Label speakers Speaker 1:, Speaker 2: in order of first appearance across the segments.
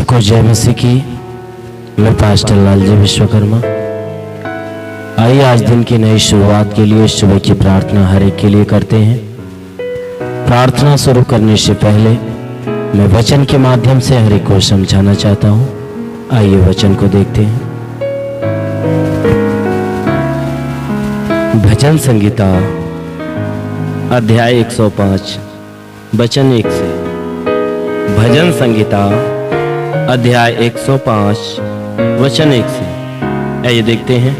Speaker 1: सबको जय मसीह की। मैं पास्टर लालजी विश्वकर्मा। आइए आज दिन की नई शुरुआत के लिए सुबह की प्रार्थना हर एक के लिए करते हैं। प्रार्थना शुरू करने से पहले मैं वचन के माध्यम से हर एक को समझाना चाहता हूँ। आइए वचन को देखते हैं। भजन संगीता अध्याय 105 वचन 1 से। भजन संगीता अध्याय 105 वचन 1 से। आइए देखते हैं।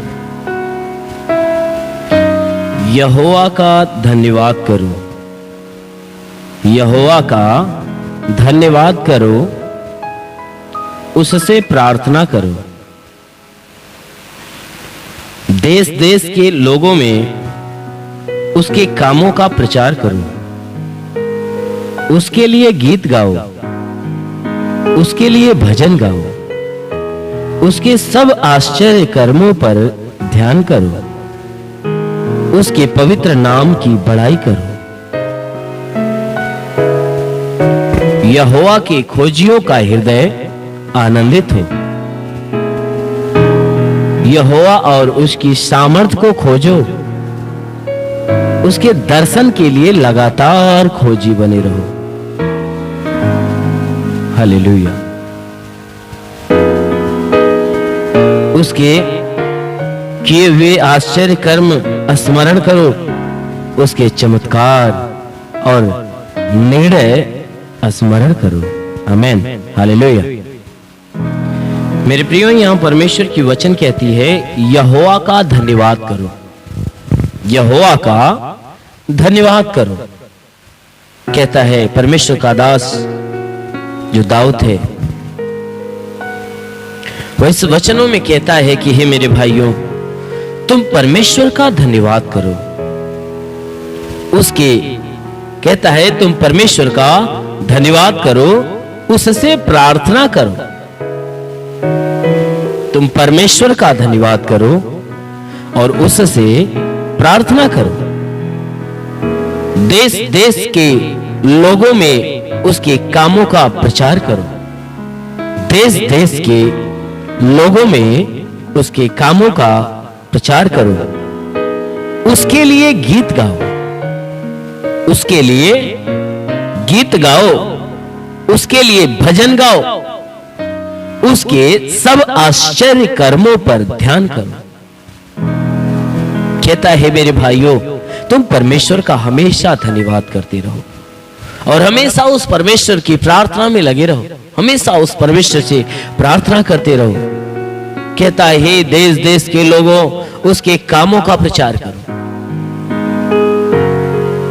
Speaker 1: यहोवा का धन्यवाद करो, यहोवा का धन्यवाद करो, उससे प्रार्थना करो। देश देश के लोगों में उसके कामों का प्रचार करो। उसके लिए गीत गाओ, उसके लिए भजन गाओ। उसके सब आश्चर्य कर्मों पर ध्यान करो। उसके पवित्र नाम की बड़ाई करो। यहोवा के खोजियों का हृदय आनंदित हो। यहोवा और उसकी सामर्थ को खोजो। उसके दर्शन के लिए लगातार खोजी बने रहो। हालेलुया। उसके किए हुए आश्चर्य कर्म स्मरण करो। उसके चमत्कार और निर्णय स्मरण करो। आमेन। हालेलुया। मेरे प्रियो, यहां परमेश्वर की वचन कहती है यहोवा का धन्यवाद करो। यहोवा का धन्यवाद करो, कहता है परमेश्वर का दास जो दाऊद है। वह इस वचनों में कहता है कि हे मेरे भाइयों, तुम परमेश्वर का धन्यवाद करो। उसके कहता है तुम परमेश्वर का धन्यवाद करो, उससे प्रार्थना करो। तुम परमेश्वर का धन्यवाद करो और उससे प्रार्थना करो। देश देश के लोगों में उसके कामों का प्रचार करो। देश देश के लोगों में उसके कामों का प्रचार करो। उसके लिए गीत गाओ, उसके लिए गीत गाओ, उसके लिए भजन गाओ। उसके सब आश्चर्य कर्मों पर ध्यान करो। कहता है मेरे भाइयों, तुम परमेश्वर का हमेशा धन्यवाद करते रहो और हमेशा उस परमेश्वर की प्रार्थना में लगे रहो। हमेशा उस परमेश्वर से प्रार्थना करते रहो। कहता है हे देश देश के लोगों, उसके कामों का प्रचार करो।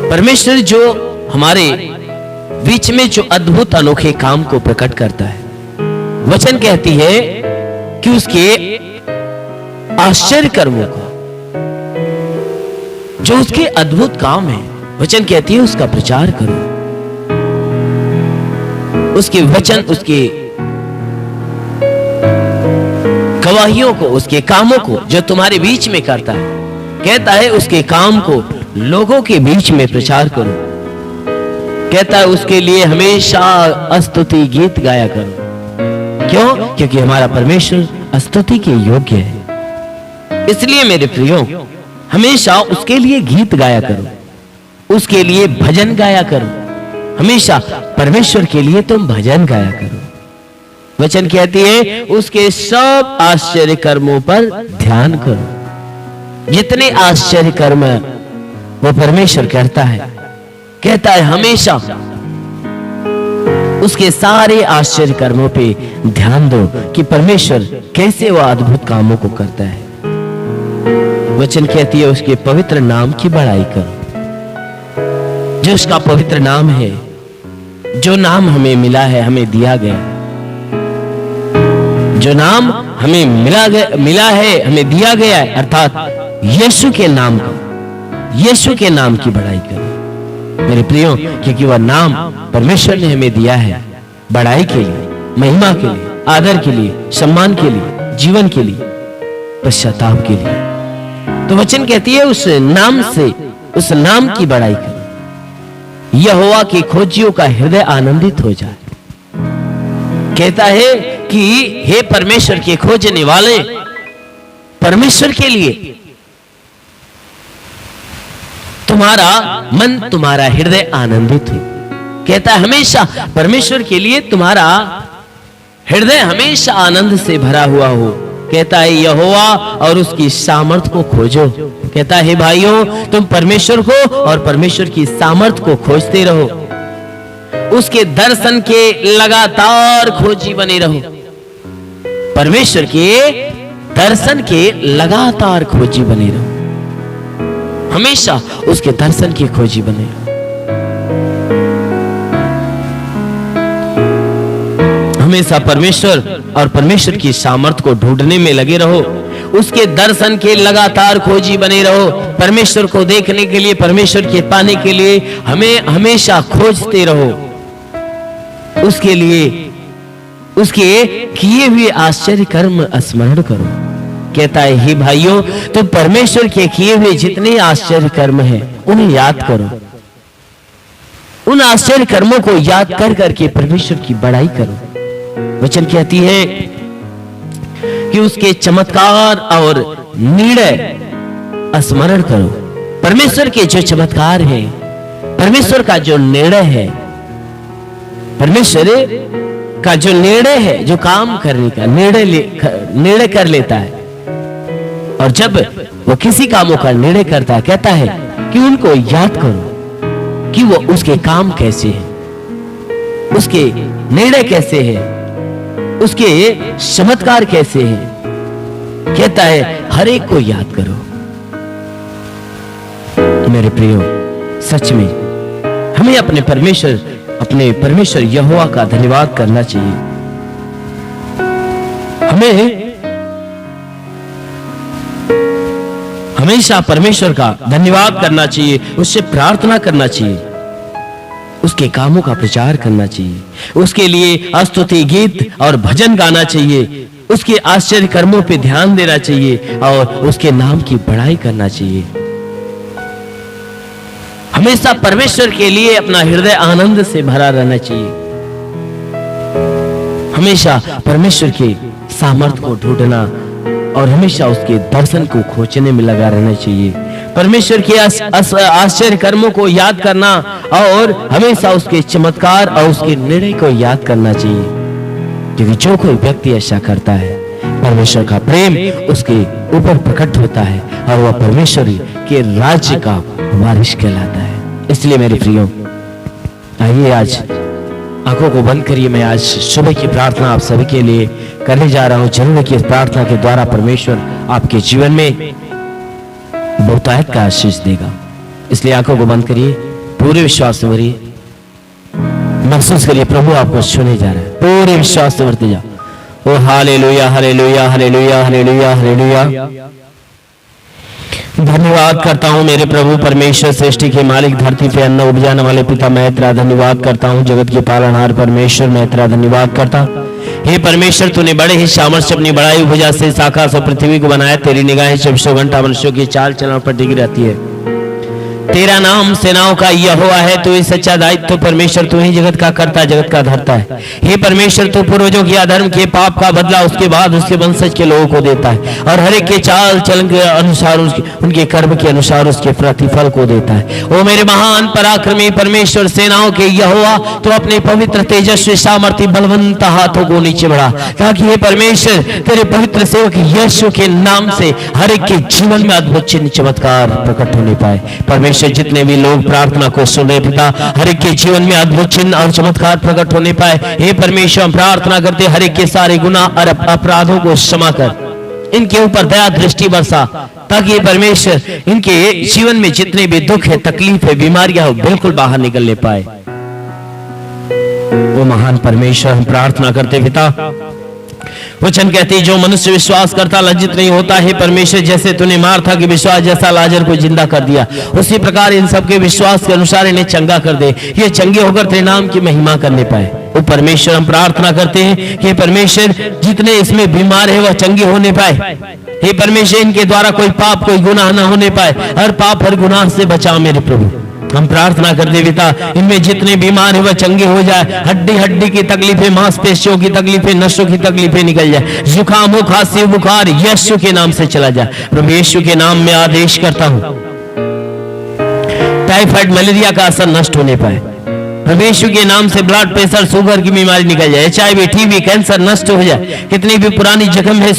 Speaker 1: परमेश्वर जो हमारे बीच में जो अद्भुत अनोखे काम को प्रकट करता है, वचन कहती है कि उसके आश्चर्य कर्मों का, जो उसके अद्भुत काम है, वचन कहती है उसका प्रचार करो। उसके वचन, उसके गवाहियों को, उसके कामों को जो तुम्हारे बीच में करता है, कहता है उसके काम को लोगों के बीच में प्रचार करो। कहता है उसके लिए हमेशा स्तुति गीत गाया करो। क्यों? क्योंकि हमारा परमेश्वर स्तुति के योग्य है। इसलिए मेरे प्रियो, हमेशा उसके लिए गीत गाया करो, उसके लिए भजन गाया करो। हमेशा परमेश्वर के लिए तुम भजन गाया करो। वचन कहती है उसके सब आश्चर्य कर्मों पर ध्यान करो। जितने आश्चर्य कर्म वो परमेश्वर करता है, कहता है हमेशा उसके सारे आश्चर्य कर्मों पे ध्यान दो कि परमेश्वर कैसे वह अद्भुत कामों को करता है। वचन कहती है उसके पवित्र नाम की बड़ाई करो। जो उसका पवित्र नाम है, जो नाम हमें मिला है, हमें दिया गया, जो नाम हमें मिला है, हमें दिया गया है, अर्थात यीशु के नाम का, यीशु के नाम की बड़ाई करो मेरे प्रियो। क्योंकि वह नाम परमेश्वर ने हमें दिया है बड़ाई के लिए, महिमा के लिए, आदर के लिए, सम्मान के लिए, जीवन के लिए, पश्चाताप के लिए। तो वचन कहती है उस नाम से, उस नाम की बड़ाई करो। यहोवा के खोजियों का हृदय आनंदित हो जाए। कहता है कि हे परमेश्वर के खोजने वाले, परमेश्वर के लिए तुम्हारा मन, तुम्हारा हृदय आनंदित हो। कहता है हमेशा परमेश्वर के लिए तुम्हारा हृदय हमेशा आनंद से भरा हुआ हो। कहता है यहोवा और उसकी सामर्थ को खोजो। कहता है भाइयों, तुम परमेश्वर को और परमेश्वर की सामर्थ को खोजते रहो, उसके दर्शन के लगातार खोजी बने रहो। परमेश्वर के दर्शन के लगातार खोजी बने रहो, हमेशा उसके दर्शन की खोजी बने रहो। हमेशा परमेश्वर और परमेश्वर की सामर्थ को ढूंढने में लगे रहो, उसके दर्शन के लगातार खोजी बने रहो। परमेश्वर को देखने के लिए, परमेश्वर के पाने के लिए हमें हमेशा खोजते रहो। उसके लिए उसके किए हुए आश्चर्य कर्म स्मरण करो। कहता है हे भाइयों, तुम परमेश्वर के किए हुए जितने आश्चर्य कर्म हैं उन्हें याद करो। उन आश्चर्य कर्मों को याद कर करके परमेश्वर की बड़ाई करो। वचन कहती है कि उसके चमत्कार और निर्णय स्मरण करो। परमेश्वर के जो चमत्कार हैं, परमेश्वर का जो निर्णय है, परमेश्वर का जो निर्णय है, जो काम करने का निर्णय कर लेता है, और जब वो किसी कामों का निर्णय करता है, कहता है कि उनको याद करो कि वो उसके काम कैसे हैं, उसके निर्णय कैसे हैं, उसके चमत्कार कैसे हैं। कहता है हर एक को याद करो। मेरे प्रियो, सच में हमें अपने परमेश्वर यहोवा का धन्यवाद करना चाहिए। हमें हमेशा परमेश्वर का धन्यवाद करना चाहिए, उससे प्रार्थना करना चाहिए, उसके कामों का प्रचार करना चाहिए, उसके लिए स्तुति गीत और भजन गाना चाहिए, उसके आश्चर्य कर्मों पे ध्यान देना चाहिए और उसके नाम की बड़ाई करना चाहिए। हमेशा परमेश्वर के लिए अपना हृदय आनंद से भरा रहना चाहिए। हमेशा परमेश्वर के सामर्थ्य को ढूंढना और हमेशा उसके दर्शन को खोजने में लगा रहना चाहिए। परमेश्वर के आश्चर्य कर्मों को याद करना और हमेशा उसके चमत्कार और उसके निर्णय को याद करना चाहिए, क्योंकि जो कोई व्यक्ति ऐसा करता है, परमेश्वर का प्रेम उसके ऊपर प्रकट होता है और वह परमेश्वर के राज्य का वारिस कहलाता है। इसलिए मेरे प्रियो, आइए आज आंखों को बंद करिए। मैं आज सुबह की प्रार्थना आप सभी के लिए करने जा रहा हूं। जरूर है कि इस प्रार्थना के द्वारा परमेश्वर आपके जीवन में बहुतायत का आशीष देगा। इसलिए आंखों को बंद करिए, पूरे विश्वास से भरिए, महसूस करिए प्रभु आपको छूने जा रहा है। पूरे विश्वास से भरते जाओ। ओ hallelujah, hallelujah, hallelujah, hallelujah, hallelujah. धन्यवाद करता हूँ मेरे प्रभु परमेश्वर, सृष्टि के मालिक, धरती पे अन्न उपजाने वाले पिता, मैं तेरा धन्यवाद करता हूँ। जगत के पालनहार परमेश्वर, मैं तेरा धन्यवाद करता। हे परमेश्वर, तूने बड़े ही सामर्थ्य अपनी बड़ाई भुजा से इस आकाश और पृथ्वी को बनाया। तेरी निगाहें 24 घंटा मनुष्यों की चाल चलन पर टिकी रहती है। तेरा नाम सेनाओं का यहोवा है। तू ही सच्चा दायित्व परमेश्वर, तू ही जगत का कर्ता, जगत का धर्ता है। हे परमेश्वर, तू पूर्वजों के अधर्म के पाप का बदला उसके बाद उसके वंशज के लोगों को देता है और हर एक के चाल चलन के अनुसार उनके कर्म के अनुसार उसके प्रतिफल को देता है। ओ मेरे महान पराक्रमी परमेश्वर, सेनाओं के यहोवा, तू अपने पवित्र तेजस्वी सामर्थ्य बलवंत हाथों को नीचे बढ़ा, ताकि हे परमेश्वर तेरे पवित्र सेवक यीशु के नाम से हर एक के जीवन में अद्भुत चिन्ह चमत्कार प्रकट होने पाए। परमेश्वर, जितने भी लोग प्रार्थना को सुन रहे पिता, हर एक के जीवन में अद्भुत चिन्ह और चमत्कार प्रकट होने पाए। हे परमेश्वर, हम प्रार्थना करते हर एक के सारे गुनाह और अपराधों को क्षमा कर इनके ऊपर दया दृष्टि बरसा, ताकि परमेश्वर इनके जीवन में जितने भी दुख है, तकलीफ है, बीमारियां हो, बिल्कुल बाहर निकलने पाए। वो महान परमेश्वर, हम प्रार्थना करते पिता, वचन कहते जो मनुष्य विश्वास करता लज्जित नहीं होता। है परमेश्वर, जैसे तूने मार्था के विश्वास जैसा लाजर को जिंदा कर दिया, उसी प्रकार इन सबके विश्वास के अनुसार इन्हें चंगा कर दे, ये चंगे होकर तेरे नाम की महिमा करने पाए। वो परमेश्वर, हम प्रार्थना करते हैं कि परमेश्वर जितने इसमें बीमार है वह चंगे होने पाए। हे परमेश्वर, इनके द्वारा कोई पाप कोई गुनाह न होने पाए, हर पाप हर गुनाह से बचाओ मेरे प्रभु। हम प्रार्थना करते पिता, इनमें जितने बीमार है वह चंगे हो जाए, हड्डी हड्डी की तकलीफें, मांसपेशियों की तकलीफें, नसों की तकलीफें निकल जाए, जुकाम हो, खांसी, बुखार यीशु के नाम से चला जाए। प्रभु यीशु के नाम में आदेश करता हूं, टाइफाइड मलेरिया का असर नष्ट होने पाए। प्रभु यीशु के नाम से ब्लड प्रेशर, शुगर की बीमारी निकल जाए, HIV, TB, कैंसर नष्ट हो जाए, कितनी भी पुरानी जख्म है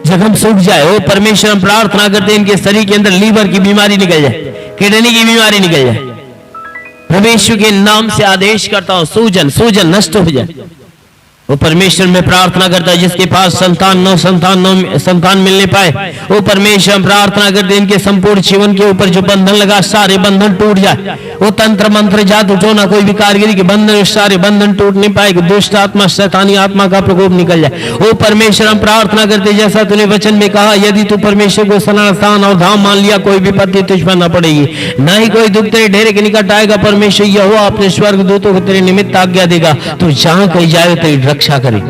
Speaker 1: जख्म सूख जाए। ओ परमेश्वर, हम प्रार्थना करते हैं इनके शरीर के अंदर लीवर की बीमारी निकल जाए, किडनी की बीमारी निकल जाए। प्रभु यीशु के नाम से आदेश करता हूं, सूजन नष्ट हो जाए। वो परमेश्वर में प्रार्थना करता है जिसके पास संतान मिलने पाए। वो परमेश्वर प्रार्थना करते इनके संपूर्ण जीवन के ऊपर जो बंधन लगा सारे बंधन टूट जाए। वो तंत्र मंत्र जादू टोना कोई भी कारीगरी के बंधन, सारे बंधन टूट नहीं पाएगा। दुष्ट आत्मा, शैतानी आत्मा का प्रकोप निकल जाए। वो परमेश्वर हम प्रार्थना करते जैसा तूने वचन में कहा, यदि तू परमेश्वर को स्थान और धाम मान लिया, कोई विपत्ति तुझ पर न पड़ेगी, न ही कोई दुख तेरे डेरे के निकट आएगा। परमेश्वर यहोवा अपने स्वर्ग दूतों को तेरे निमित्त आज्ञा देगा, तू जहां कहीं जाए तेरी रक्षा करे।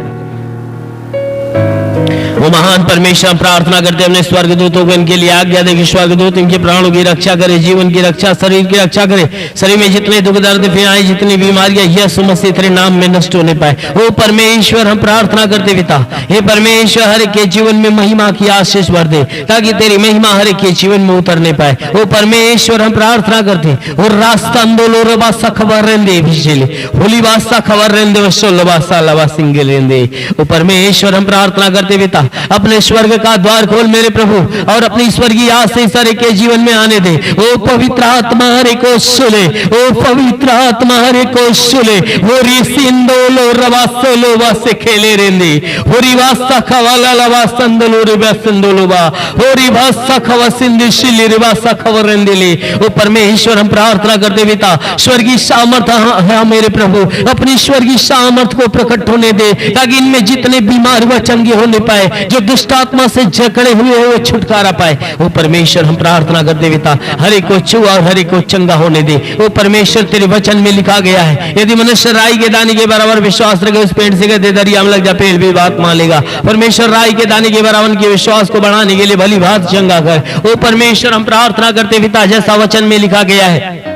Speaker 1: वो महान परमेश्वर प्रार्थना करते अपने स्वर्गदूतों को इनके लिए आज्ञा दे कि स्वर्गदूत इनके प्राणों की रक्षा करे, जीवन की रक्षा, शरीर की रक्षा करे। शरीर में जितने दुख दर्द पीड़ाएं, जितनी बीमारियां यीशु मसीह तेरे नाम में नष्ट होने पाए। वो परमेश्वर हम प्रार्थना करते पिता, हे परमेश्वर हर एक के जीवन में महिमा की आशीष भर दे, ताकि तेरी महिमा हर एक के जीवन में उतरने पाए। वो परमेश्वर हम प्रार्थना करते और रास्ता अंदोलो रबासा खबर रेंदे बिजली होली बासा खबर रेंदे वसोल बासा लबा सिंगल रेंदे। वो परमेश्वर हम प्रार्थना करते पिता, अपने स्वर्ग का द्वार खोल मेरे प्रभु, और अपनी स्वर्गीय आशीष हर एक के जीवन में आने दे। ओ पवित्र आत्मा हर एक को सुले, ओ पवित्र आत्मा हर एक को सुले। वो रिसिंदोलो रबासोलो वासे खेले रेंदे होरी वासा खवाला लबा संदलो रिबा संदोलो बा होरी वासा खवा सिंधु शिली रिबा सा खबर रेंदेले। ओ परमेश्वर हम प्रार्थना करते पिता, स्वर्गीय सामर्थ है मेरे प्रभु, अपनी स्वर्गीय सामर्थ को प्रकट होने दे, ताकि इनमें जितने बीमार व चंगे होने पाए, जो दुष्ट आत्मा से जकड़े हुए हैं वो छुटकारा पाए। वो परमेश्वर हम प्रार्थना करते पिता, हर एक को छुआ और हर एक को चंगा होने दे। वो परमेश्वर तेरे वचन में लिखा गया है, यदि मनुष्य राई के दाने के बराबर विश्वास रखे, उस पेड़ से कहते दरिया में लग जा, पेड़ भी बात मान लेगा। परमेश्वर राई के दाने के बराबर के विश्वास को बढ़ाने के लिए भली बात चंगा कर। वो परमेश्वर हम प्रार्थना करते पिता, जैसा वचन में लिखा गया है,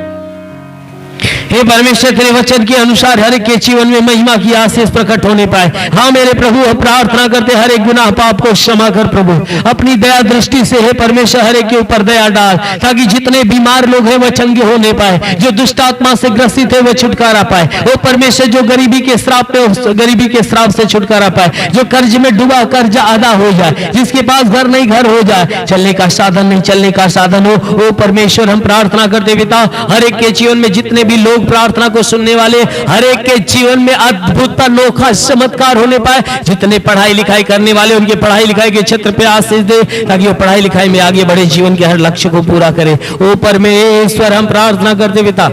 Speaker 1: हे परमेश्वर तेरे वचन के अनुसार हर एक के जीवन में महिमा की आशीष प्रकट होने पाए। हाँ मेरे प्रभु हम प्रार्थना करते, हर एक गुनाह पाप को क्षमा कर प्रभु, अपनी दया दृष्टि से हे परमेश्वर हर एक के ऊपर दया डाल, ताकि जितने बीमार लोग हैं वह चंगे होने पाए, जो दुष्ट आत्मा से ग्रसित है वह छुटकारा पाए। वो परमेश्वर जो गरीबी के श्राप पे, उस गरीबी के श्राप से छुटकारा पाए, जो कर्ज में डूबा कर्जा अदा हो जाए, जिसके पास घर नहीं घर हो जाए, चलने का साधन नहीं चलने का साधन हो। वो परमेश्वर हम प्रार्थना करते पिता, हर एक के जीवन में जितने भी लोग प्रार्थना को सुनने वाले, हर एक के जीवन में अद्भुत अनोखा चमत्कार होने पाए। जितने पढ़ाई लिखाई करने वाले, उनके पढ़ाई लिखाई के क्षेत्र पे आशीष दे, ताकि वो पढ़ाई लिखाई में आगे बढ़े, जीवन के हर लक्ष्य को पूरा करे। ओ परमेश्वर हम प्रार्थना करते पिता,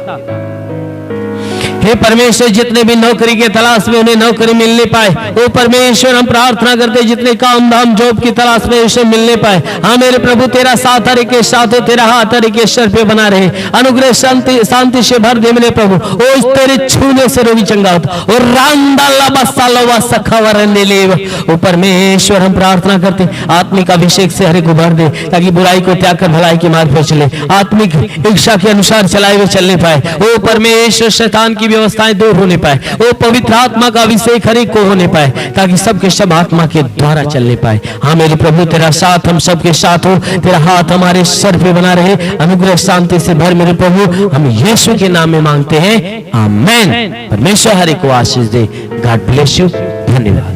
Speaker 1: हे परमेश्वर जितने भी नौकरी के तलाश में उन्हें नौकरी मिलने पाए। ओ परमेश्वर हम प्रार्थना करते जितने काम धाम जॉब की तलाश में उसे मिलने पाए। हाँ मेरे प्रभु तेरा साथ हर एक के साथ हो, तेरा हाथ हर एक के सर पे बना रहे, अनुग्रह शांति से भर दे मेरे प्रभु। ओ तेरे छूने से रोगी चंगा होता और रांदाला बसालवा सखावर ले। ओ परमेश्वर हम प्रार्थना करते आत्मिक अभिषेक से हर एक को भर दे, ताकि बुराई को त्याग कर भलाई के मार्ग पर चले, आत्मिक इच्छा के अनुसार चलाए हुए चलने पाए। ओ परमेश्वर शैतान की व्यवस्थाएं दूर होने पाए, वो पवित्र आत्मा का अभिषेक हर एक को होने पाए, ताकि सबके सब आत्मा के द्वारा चलने पाए। हाँ मेरे प्रभु तेरा साथ हम सबके साथ हो, तेरा हाथ हमारे सर पे बना रहे, अनुग्रह शांति से भर मेरे प्रभु, हम यीशु के नाम में मांगते हैं, आमेन। परमेश्वर हर एक को आशीष दे। God bless you. धन्यवाद।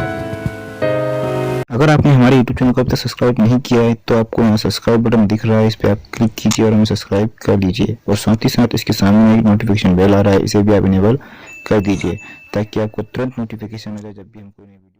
Speaker 2: अगर आपने हमारे YouTube चैनल को अब तक सब्सक्राइब नहीं किया है तो आपको यहाँ सब्सक्राइब बटन दिख रहा है, इस पर आप क्लिक कीजिए और हमें सब्सक्राइब कर लीजिए, और साथ ही साथ इसके सामने एक नोटिफिकेशन बेल आ रहा है, इसे भी आप इनेबल कर दीजिए, ताकि आपको तुरंत नोटिफिकेशन मिले जब भी हम कोई नई वीडियो